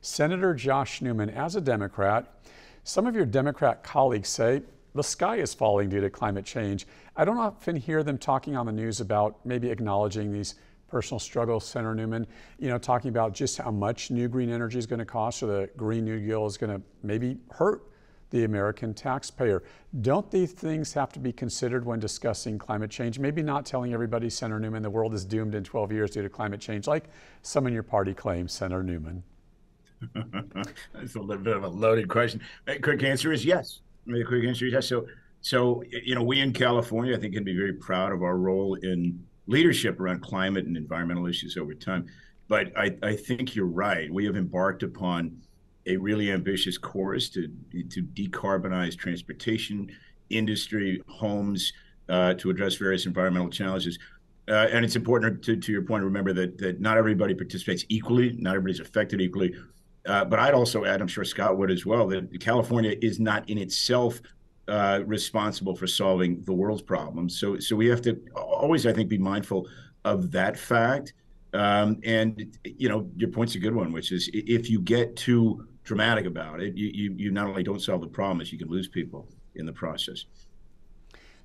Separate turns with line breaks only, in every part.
Senator Josh Newman, as a Democrat, some of your Democrat colleagues say the sky is falling due to climate change. I don't often hear them talking on the news about maybe acknowledging these personal struggles, Senator Newman, talking about just how much new green energy is going to cost, or the Green New Deal is going to maybe hurt the American taxpayer. Don't these things have to be considered when discussing climate change? Maybe not telling everybody, Senator Newman, the world is doomed in 12 years due to climate change, like some in your party claim, Senator Newman.
That's a little bit of a loaded question. Quick answer is yes. The quick answer is yes. So we in California, I think, can be very proud of our role in leadership around climate and environmental issues over time. But I think you're right. We have embarked upon a really ambitious course to decarbonize transportation, industry, homes, to address various environmental challenges. And it's important to your point, remember that not everybody participates equally, not everybody's affected equally. But I'd also add, I'm sure Scott would as well, that California is not in itself responsible for solving the world's problems. So we have to always, I think, be mindful of that fact. And your point's a good one, which is if you get too dramatic about it, you not only don't solve the problem, as you can lose people in the process.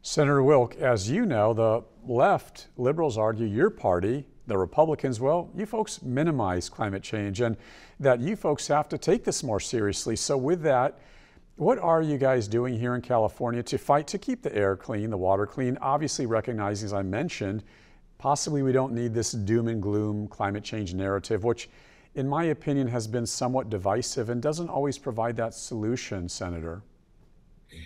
Senator Wilk, as you know, the left liberals argue your party, the Republicans, well, you folks minimize climate change and that you folks have to take this more seriously. So with that, what are you guys doing here in California to fight to keep the air clean, the water clean? Obviously recognizing, as I mentioned, possibly we don't need this doom and gloom climate change narrative, which in my opinion has been somewhat divisive and doesn't always provide that solution, Senator.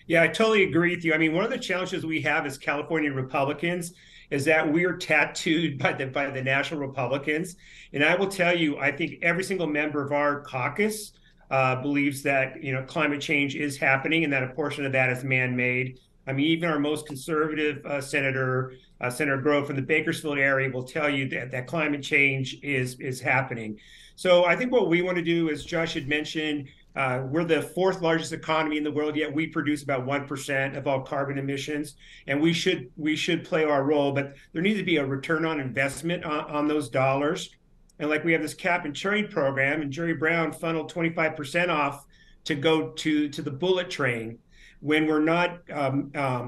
Yeah, I totally agree with you. I mean, one of the challenges we have as California Republicans is that we are tattooed by the national Republicans. And I will tell you, I think every single member of our caucus believes that climate change is happening and that a portion of that is man-made. I mean, even our most conservative Senator Grove from the Bakersfield area will tell you that climate change is happening. So I think what we want to do, as Josh had mentioned, we're the fourth largest economy in the world, yet we produce about 1% of all carbon emissions, and we should play our role. But there needs to be a return on investment on those dollars. And like we have this cap and trade program, and Jerry Brown funneled 25% off to go to the bullet train when we're not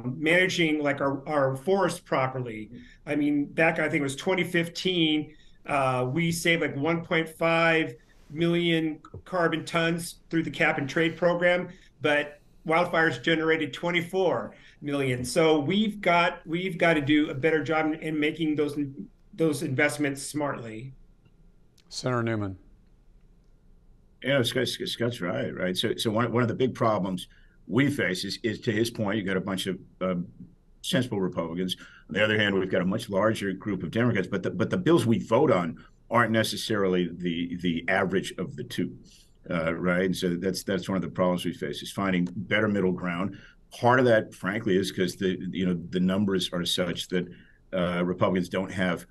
managing like our forests properly. I mean, back I think it was 2015, we saved like 1.5 million carbon tons through the cap and trade program, but wildfires generated 24 million. So we've got to do a better job in making those investments smartly.
Senator Newman.
Scott's right. So one of the big problems we face is to his point, you got a bunch of sensible Republicans. On the other hand, we've got a much larger group of Democrats, but the bills we vote on aren't necessarily the average of the two, right? And so that's one of the problems we face, is finding better middle ground. Part of that, frankly, is because the numbers are such that Republicans don't have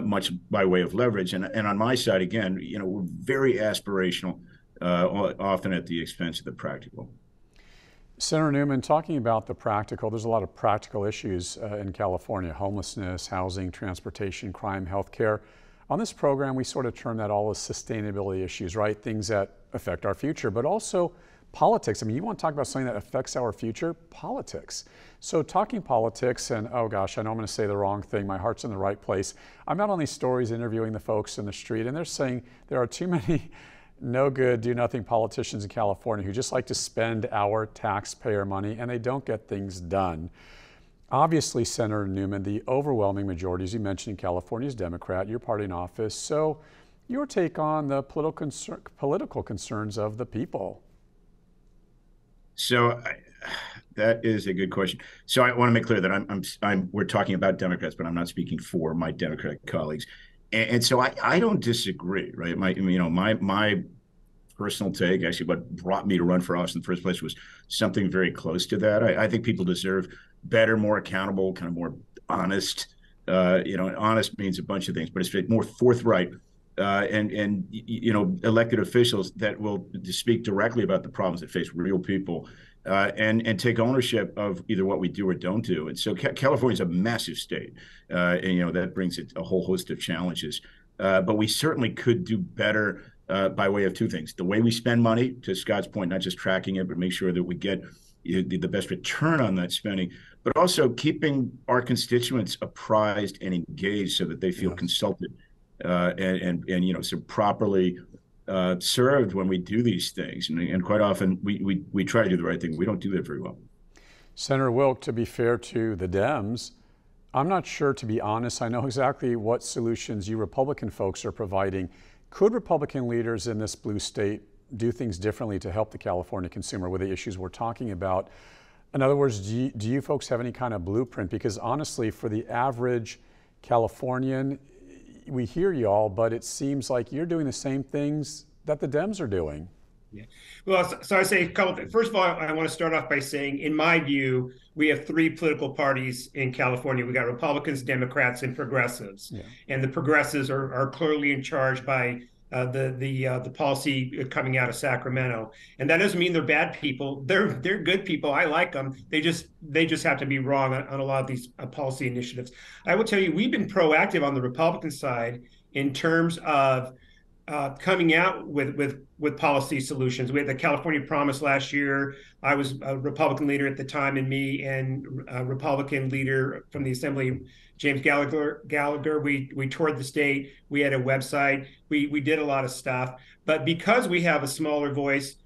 much by way of leverage. And on my side, again, we're very aspirational, often at the expense of the practical.
Senator Newman, talking about the practical, there's a lot of practical issues in California: homelessness, housing, transportation, crime, healthcare. On this program, we sort of term that all as sustainability issues, right? Things that affect our future, but also politics. I mean, you want to talk about something that affects our future? Politics. So talking politics, and oh gosh, I know I'm going to say the wrong thing. My heart's in the right place. I'm out on these stories interviewing the folks in the street, and they're saying there are too many no good, do nothing politicians in California who just like to spend our taxpayer money and they don't get things done. Obviously, Senator Newman, the overwhelming majority, as you mentioned, in California is Democrat, your party in office. So your take on the political concerns of the people?
So that is a good question. So I want to make clear that we're talking about Democrats, but I'm not speaking for my Democratic colleagues. And so I don't disagree, right? My personal take, actually what brought me to run for office in the first place, was something very close to that. I think people deserve better, more accountable, kind of more honest. Honest means a bunch of things, but it's more forthright and elected officials that will speak directly about the problems that face real people and take ownership of either what we do or don't do. And so California is a massive state, and that brings it a whole host of challenges. But we certainly could do better by way of two things: the way we spend money, to Scott's point, not just tracking it, but make sure that we get the best return on that spending, but also keeping our constituents apprised and engaged so that they feel consulted and so properly served when we do these things. And quite often we try to do the right thing. We don't do that very well.
Senator Wilk, to be fair to the Dems, I'm not sure, to be honest, I know exactly what solutions you Republican folks are providing. Could Republican leaders in this blue state do things differently to help the California consumer with the issues we're talking about? In other words, do you folks have any kind of blueprint? Because honestly, for the average Californian, we hear y'all, but it seems like you're doing the same things that the Dems are doing.
Yeah. Well, so I say a couple things. First of all, I want to start off by saying, in my view, we have three political parties in California. We got Republicans, Democrats, and progressives. Yeah. And the progressives are clearly in charge by the policy coming out of Sacramento. And that doesn't mean they're bad people. They're good people. I like them. They just have to be wrong on a lot of these policy initiatives. I will tell you, we've been proactive on the Republican side in terms of coming out with policy solutions. We had the California Promise last year. I was a Republican leader at the time, and me and a Republican leader from the Assembly, James Gallagher, we toured the state. We had a website. We did a lot of stuff. But because we have a smaller voice,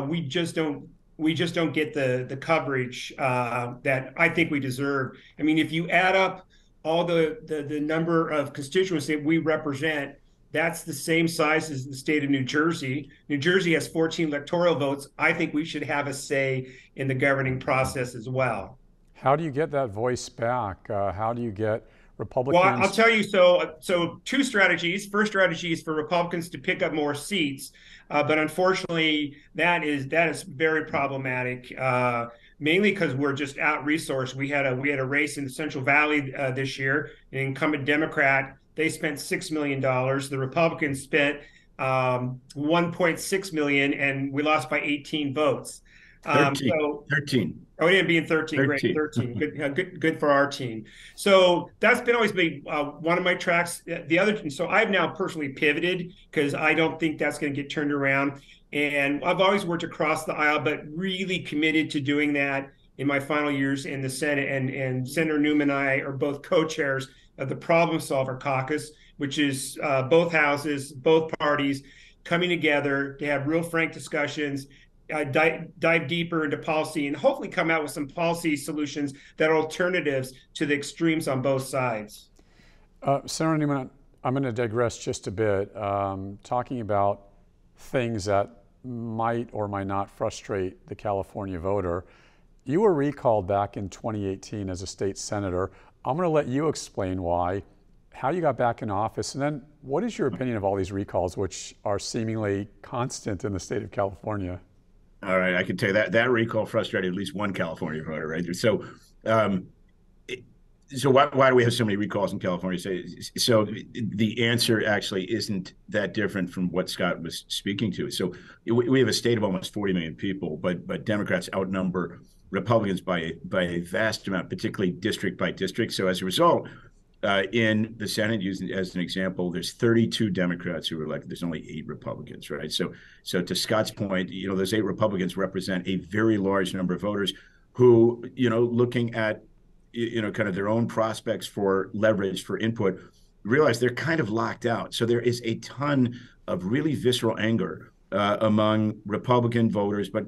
we just don't get the coverage that I think we deserve. I mean, if you add up all the number of constituents that we represent, that's the same size as the state of New Jersey. New Jersey has 14 electoral votes. I think we should have a say in the governing process as well.
How do you get that voice back? How do you get Republicans?
Well, I'll tell you, so two strategies. First strategy is for Republicans to pick up more seats, but unfortunately, that is very problematic. Mainly because we're just out-resourced. We had a race in the Central Valley this year, an incumbent Democrat. They spent $6 million. The Republicans spent $1.6 million, and we lost by 18 votes.
13.
Oh, it ended being 13. 13. Great, 13. Good for our team. So that's been always been one of my tracks. The other, so I've now personally pivoted because I don't think that's going to get turned around. And I've always worked across the aisle, but really committed to doing that in my final years in the Senate. And Senator Newman and I are both co-chairs of the Problem Solver Caucus, which is both houses, both parties coming together to have real frank discussions, dive deeper into policy, and hopefully come out with some policy solutions that are alternatives to the extremes on both sides.
Senator Newman, I'm going to digress just a bit, talking about things that might or might not frustrate the California voter. You were recalled back in 2018 as a state senator. I'm going to let you explain why, how you got back in office, and then what is your opinion of all these recalls, which are seemingly constant in the state of California?
All right, I can tell you that recall frustrated at least one California voter, right? So, why do we have so many recalls in California? So the answer actually isn't that different from what Scott was speaking to. So we have a state of almost 40 million people, but Democrats outnumber Republicans by a vast amount, particularly district by district. So as a result, in the Senate, using as an example, there's 32 Democrats who were elected. There's only 8 Republicans, right? So to Scott's point, those 8 Republicans represent a very large number of voters who, looking at, kind of their own prospects for leverage, for input, realize they're kind of locked out. So there is a ton of really visceral anger among Republican voters, but,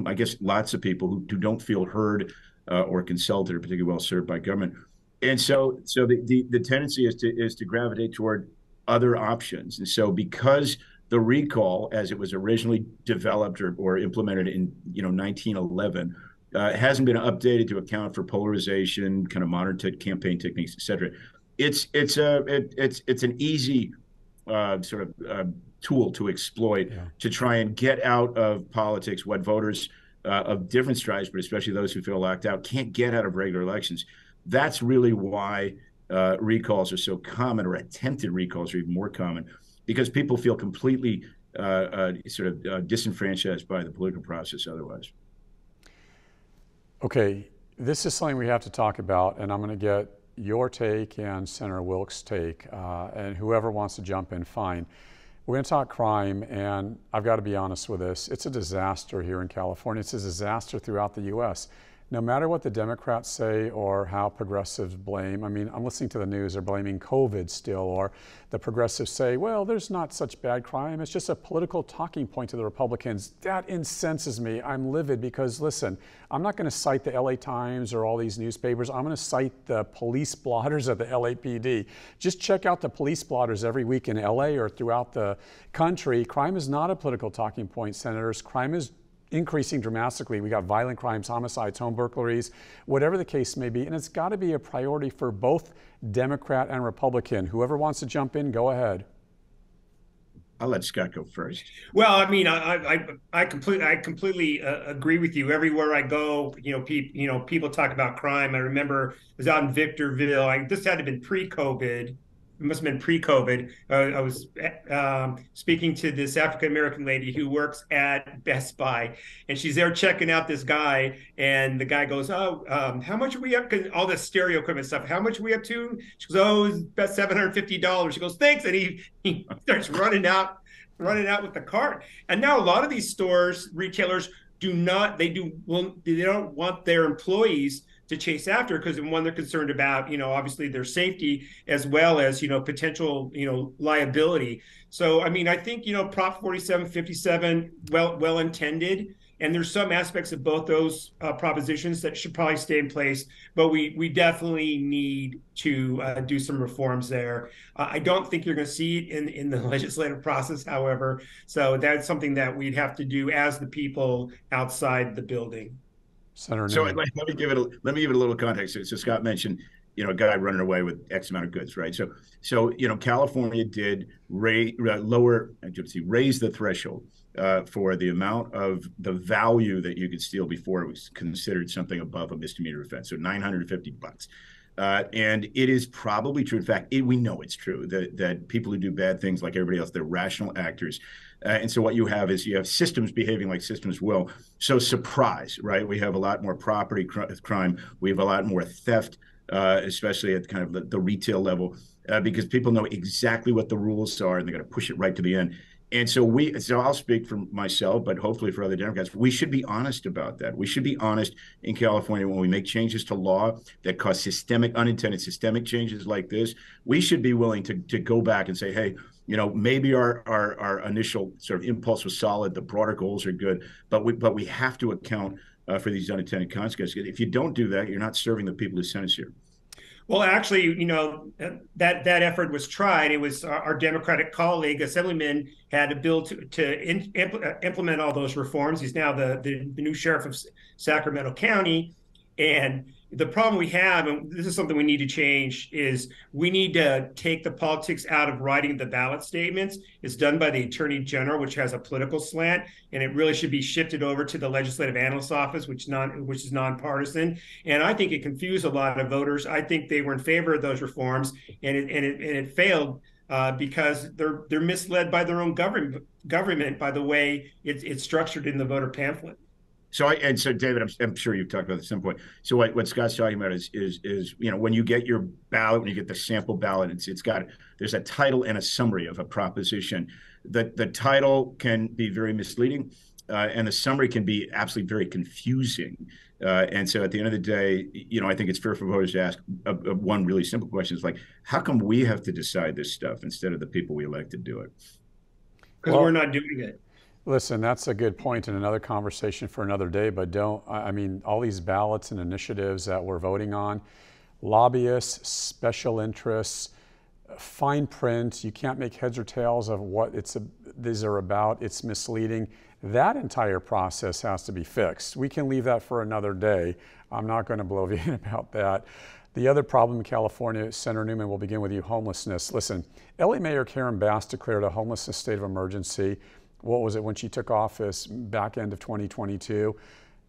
I guess lots of people who don't feel heard or consulted or particularly well served by government. And so the tendency is to gravitate toward other options. And so because the recall, as it was originally developed or implemented in 1911, hasn't been updated to account for polarization, kind of modern campaign techniques, et cetera, it's an easy sort of tool to exploit to try and get out of politics what voters of different stripes, but especially those who feel locked out, can't get out of regular elections. That's really why recalls are so common, or attempted recalls are even more common, because people feel completely disenfranchised by the political process otherwise.
Okay, this is something we have to talk about, and I'm going to get your take and Senator Wilk's take, and whoever wants to jump in, fine. We're going to talk crime, and I've got to be honest with this. It's a disaster here in California. It's a disaster throughout the U.S. No matter what the Democrats say or how progressives blame, I mean, I'm listening to the news, they're blaming COVID still, or the progressives say, well, there's not such bad crime. It's just a political talking point to the Republicans. That incenses me. I'm livid because, listen, I'm not going to cite the LA Times or all these newspapers. I'm going to cite the police blotters of the LAPD. Just check out the police blotters every week in LA or throughout the country. Crime is not a political talking point, senators. Crime is increasing dramatically. We got violent crimes, homicides, home burglaries, whatever the case may be. And it's got to be a priority for both Democrat and Republican. Whoever wants to jump in, go ahead.
I'll let Scott go first.
Well, I mean, I completely agree with you. Everywhere I go, people talk about crime. I remember I was out in Victorville. This had to have been pre-COVID. It must have been pre-COVID. I was speaking to this African-American lady who works at Best Buy, and she's there checking out this guy, and the guy goes, how much are we up? All this stereo equipment stuff. How much are we up to? She goes, oh, it's about $750. She goes, thanks. And he starts running out with the cart. And now a lot of these retailers they don't want their employees to chase after, because one, they're concerned about, obviously their safety, as well as, potential, liability. So, I mean, I think, Prop 4757, well intended, and there's some aspects of both those propositions that should probably stay in place, but we definitely need to do some reforms there. I don't think you're going to see it in the legislative process, however, so that's something that we'd have to do as the people outside the building.
Senator Newman. So let me give it a little context. So Scott mentioned, a guy running away with X amount of goods, right? So California did raise the threshold for the amount of the value that you could steal before it was considered something above a misdemeanor offense. So $950. And it is probably true. In fact, we know it's true that people who do bad things, like everybody else, they're rational actors. And so what you have is systems behaving like systems will. So surprise, right? We have a lot more property crime. We have a lot more theft, especially at kind of the retail level, because people know exactly what the rules are, and they're going to push it right to the end. And so I'll speak for myself, but hopefully for other Democrats, we should be honest about that. We should be honest in California when we make changes to law that cause unintended systemic changes like this. We should be willing to go back and say, hey, maybe our initial sort of impulse was solid, the broader goals are good, but we have to account for these unintended consequences. If you don't do that, you're not serving the people who sent us here.
Well, actually, that effort was tried. It was our Democratic colleague, Assemblyman, had a bill to implement all those reforms. He's now the new sheriff of Sacramento County. And the problem we have, and this is something we need to change, is we need to take the politics out of writing the ballot statements. It's done by the Attorney General, which has a political slant, and it really should be shifted over to the Legislative Analyst's Office, which is nonpartisan. And I think it confused a lot of voters. I think they were in favor of those reforms, and it failed because they're misled by their own government by the way it's structured in the voter pamphlet.
So David, I'm sure you've talked about this at some point. So what Scott's talking about is when you get your ballot, when you get the sample ballot, there's a title and a summary of a proposition. The title can be very misleading, and the summary can be absolutely very confusing. And so at the end of the day, I think it's fair for voters to ask one really simple question: is like, how come we have to decide this stuff instead of the people we elect to do it?
Because we're not doing it.
Listen, that's a good point and another conversation for another day, but all these ballots and initiatives that we're voting on, lobbyists, special interests, fine print, you can't make heads or tails of what these are about. It's misleading. That entire process has to be fixed. We can leave that for another day. I'm not going to blow you in about that. The other problem in California, Senator Newman, we'll begin with you, homelessness. Listen, LA Mayor Karen Bass declared a homelessness state of emergency. What was it, when she took office back end of 2022?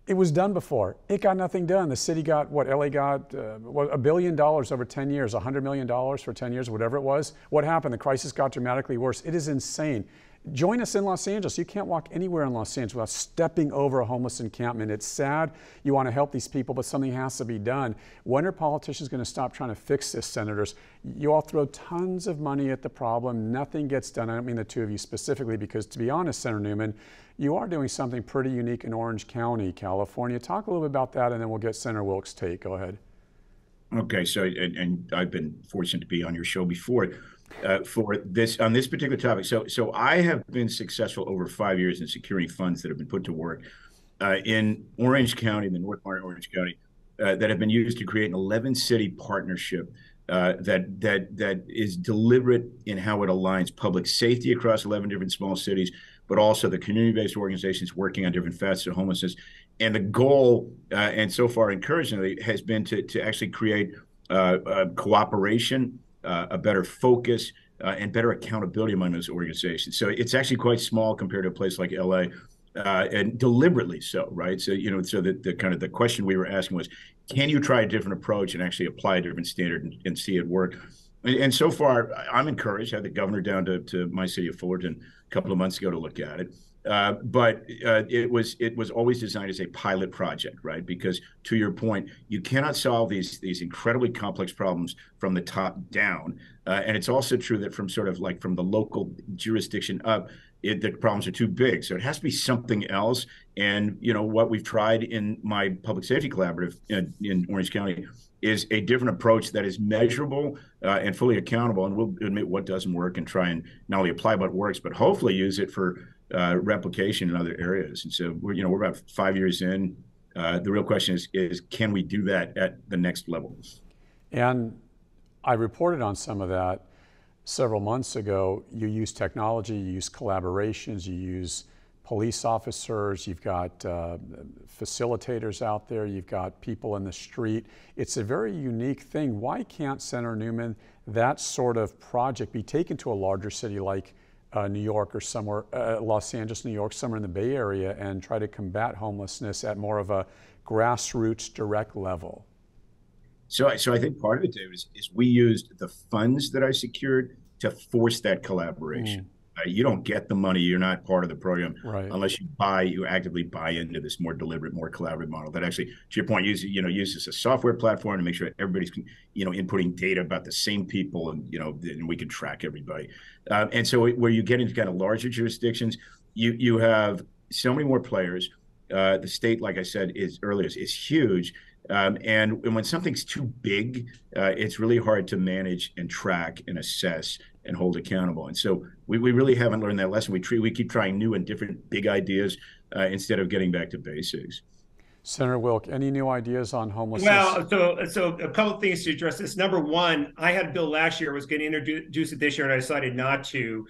It was done before. It got nothing done. The city got what? LA got $1 billion over 10 years, $100 million for 10 years, whatever it was. What happened? The crisis got dramatically worse. It is insane. Join us in Los Angeles. You can't walk anywhere in Los Angeles without stepping over a homeless encampment. It's sad. You want to help these people, but something has to be done. When are politicians going to stop trying to fix this, senators? You all throw tons of money at the problem. Nothing gets done. I don't mean the two of you specifically, because to be honest, Senator Newman, you are doing something pretty unique in Orange County, California. Talk a little bit about that, and then we'll get Senator Wilk's take. Go ahead.
Okay, so and I've been fortunate to be on your show before. For this on this particular topic. So I have been successful over 5 years in securing funds that have been put to work in Orange County, the north part of Orange County, that have been used to create an 11-city partnership that is deliberate in how it aligns public safety across 11 different small cities, but also the community-based organizations working on different facets of homelessness. And the goal, and so far encouragingly, has been to actually create cooperation, a better focus, and better accountability among those organizations. So it's actually quite small compared to a place like LA, and deliberately so, right? So, so the kind of the question we were asking was, can you try a different approach and actually apply a different standard and see it work? And so far, I'm encouraged. I had the governor down to my city of Fullerton a couple of months ago to look at it. But it was always designed as a pilot project, right? Because to your point, you cannot solve these incredibly complex problems from the top down, and it's also true that from sort of like from the local jurisdiction up, the problems are too big. So it has to be something else. And what we've tried in my public safety collaborative in Orange County is a different approach that is measurable and fully accountable, and we'll admit what doesn't work and try and not only apply what works, but hopefully use it for replication in other areas. And so we're about 5 years in. The real question is can we do that at the next level?
And I reported on some of that several months ago. You use technology, you use collaborations, you use police officers, you've got facilitators out there, you've got people in the street. It's a very unique thing. Why can't, Senator Newman, that sort of project be taken to a larger city like New York or somewhere, Los Angeles, New York, somewhere in the Bay Area, and try to combat homelessness at more of a grassroots, direct level?
So I think part of it, David, is we used the funds that I secured to force that collaboration. You don't get the money, you're not part of the program, right, unless you actively buy into this more deliberate, more collaborative model that actually, to your point, uses a software platform to make sure everybody's inputting data about the same people, and we can track everybody. And so where you get into kind of larger jurisdictions, you have so many more players. The state, like I said earlier, is huge. And when something's too big, it's really hard to manage and track and assess and hold accountable. And so we really haven't learned that lesson. We keep trying new and different big ideas instead of getting back to basics.
Senator Wilk, any new ideas on homelessness?
Well, so a couple of things to address this. Number one, I had a bill last year, was going to introduce it this year, and I decided not to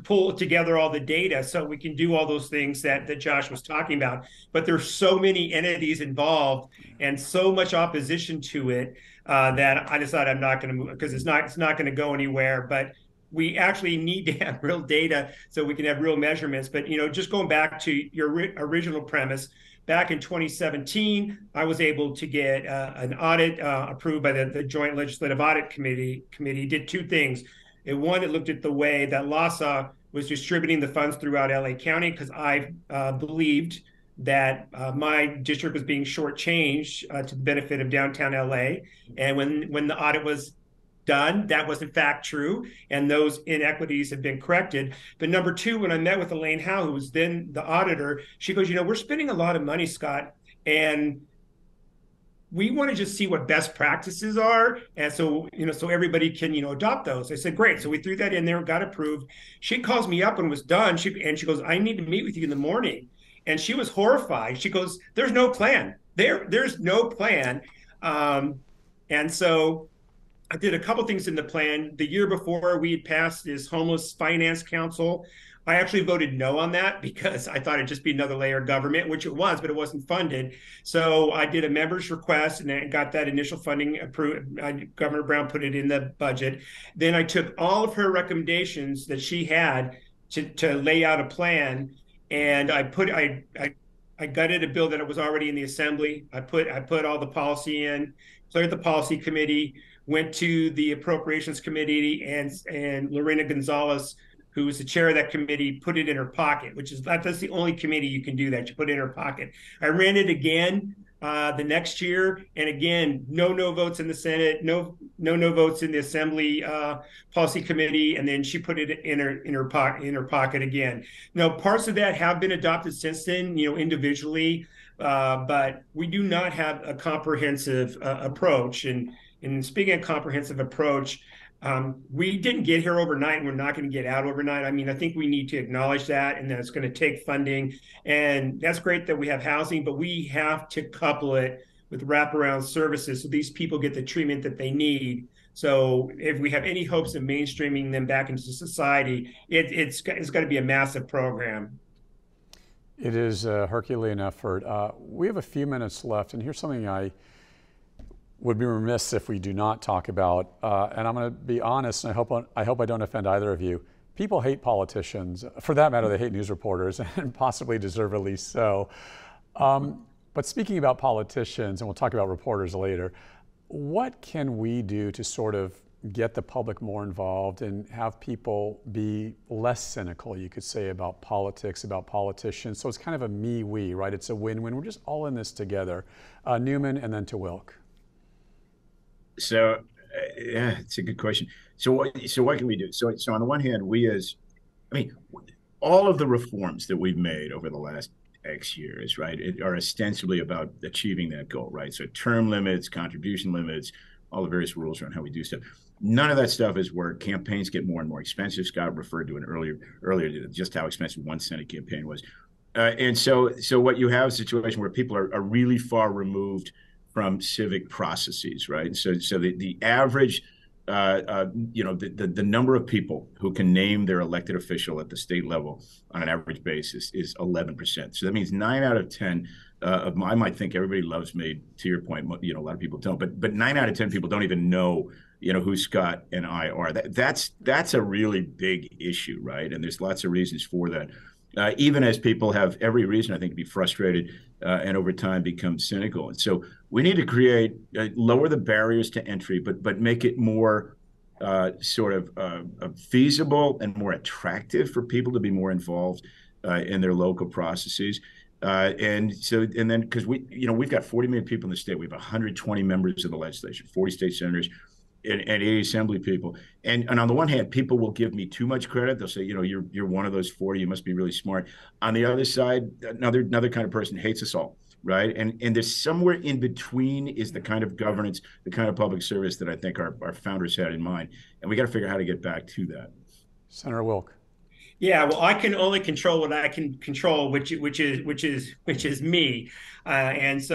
pull together all the data so we can do all those things that Josh was talking about. But there's so many entities involved and so much opposition to it that I decided I'm not going to move, because it's not going to go anywhere. But we actually need to have real data so we can have real measurements. But just going back to your original premise, back in 2017, I was able to get an audit approved by the Joint Legislative Audit Committee. Did two things. One, it looked at the way that LAHSA was distributing the funds throughout LA County, because I believed that my district was being shortchanged to the benefit of downtown LA. And when the audit was done, that was in fact true, and those inequities have been corrected. But number two, when I met with Elaine Howe, who was then the auditor, she goes, we're spending a lot of money, Scott, and we want to just see what best practices are, and so so everybody can adopt those. I said, great. So we threw that in there, got approved. She calls me up when it was done. She goes, I need to meet with you in the morning, and she was horrified. She goes, there's no plan. There's no plan, and so I did a couple things in the plan. The year before, we had passed this Homeless Finance Council. I actually voted no on that because I thought it'd just be another layer of government, which it was, but it wasn't funded. So I did a member's request and I got that initial funding approved. Governor Brown put it in the budget. Then I took all of her recommendations that she had to lay out a plan, and I gutted a bill that was already in the assembly. I put all the policy in, cleared the policy committee, went to the appropriations committee, and Lorena Gonzalez, who was the chair of that committee, put it in her pocket, which is that's the only committee you can do that. You put it in her pocket. I ran it again the next year, and again, no votes in the Senate, no votes in the Assembly Policy Committee, and then she put it in her pocket again. Now, parts of that have been adopted since then, individually, but we do not have a comprehensive approach. And speaking of comprehensive approach, we didn't get here overnight, and we're not going to get out overnight. I mean, I think we need to acknowledge that, and that it's going to take funding. And that's great that we have housing, but we have to couple it with wraparound services so these people get the treatment that they need. So if we have any hopes of mainstreaming them back into society, it's got to be a massive program.
It is a Herculean effort. We have a few minutes left, and here's something I would be remiss if we do not talk about, and I'm going to be honest, and I hope I don't offend either of you. People hate politicians. For that matter, they hate news reporters, and possibly deservedly so. But speaking about politicians, and we'll talk about reporters later, what can we do to sort of get the public more involved and have people be less cynical, you could say, about politics, about politicians? So it's kind of a me-we, right? It's a win-win. We're just all in this together. Newman, and then to Wilk.
So, yeah, it's a good question. So what can we do? So on the one hand, all of the reforms that we've made over the last X years, right, are ostensibly about achieving that goal, right? So term limits, contribution limits, all the various rules around how we do stuff. None of that stuff is where campaigns get more and more expensive. Scott referred to it earlier just how expensive one Senate campaign was. And so what you have is a situation where people are really far removed from civic processes, right? So the average, the number of people who can name their elected official at the state level on an average basis is 11%. So that means 9 out of 10 I might think everybody loves me, to your point, a lot of people don't, but 9 out of 10 people don't even know, who Scott and I are. That's a really big issue, right? And there's lots of reasons for that. Even as people have every reason, I think, to be frustrated and over time become cynical. And so we need to lower the barriers to entry, but make it more feasible and more attractive for people to be more involved in their local processes. And then because we've got 40 million people in the state, we have 120 members of the legislature, 40 state senators, and 80 assembly people. And on the one hand, people will give me too much credit. They'll say, you're one of those 40. You must be really smart. On the other side, another kind of person hates us all, right? And there's somewhere in between is the kind of governance, the kind of public service that I think our founders had in mind. And we got to figure out how to get back to that.
Senator Wilk.
Yeah, well, I can only control what I can control, which is me, and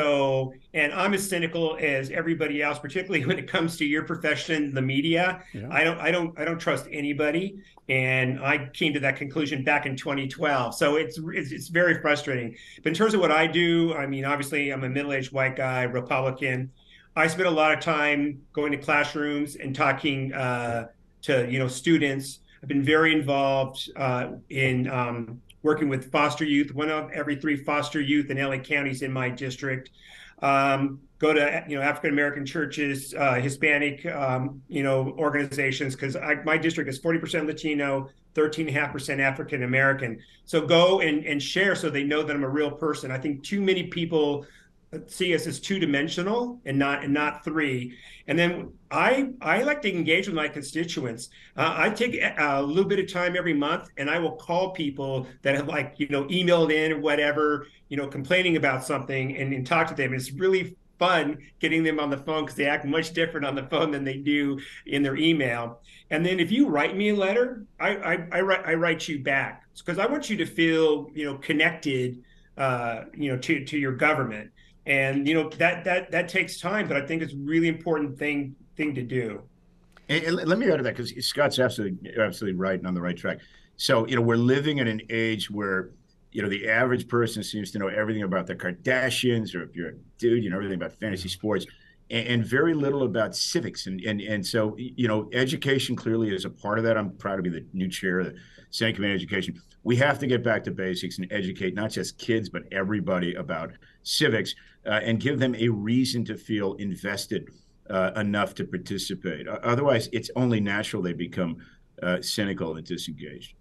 I'm as cynical as everybody else, particularly when it comes to your profession, the media. Yeah. I don't trust anybody, and I came to that conclusion back in 2012. So it's very frustrating. But in terms of what I do, I mean, obviously, I'm a middle-aged white guy, Republican. I spend a lot of time going to classrooms and talking to students. I've been very involved in working with foster youth. 1 of every 3 foster youth in LA County is in my district. Go to African American churches, Hispanic organizations, because my district is 40% Latino, 13.5% African American. So go and share so they know that I'm a real person. I think too many people see us as 2-dimensional and not 3. And then I like to engage with my constituents. I take a little bit of time every month, and I will call people that have emailed in or whatever, complaining about something, and talk to them. It's really fun getting them on the phone because they act much different on the phone than they do in their email. And then if you write me a letter, I write you back because I want you to feel connected to your government. And that takes time, but I think it's a really important thing to do.
And let me add to that, because Scott's absolutely right and on the right track. So we're living in an age where the average person seems to know everything about the Kardashians, or if you're a dude, everything about fantasy sports, and very little about civics. And so education clearly is a part of that. I'm proud to be the new chair of the Senate Committee on Education. We have to get back to basics and educate not just kids, but everybody about civics, and give them a reason to feel invested enough to participate. Otherwise, it's only natural they become cynical and disengaged.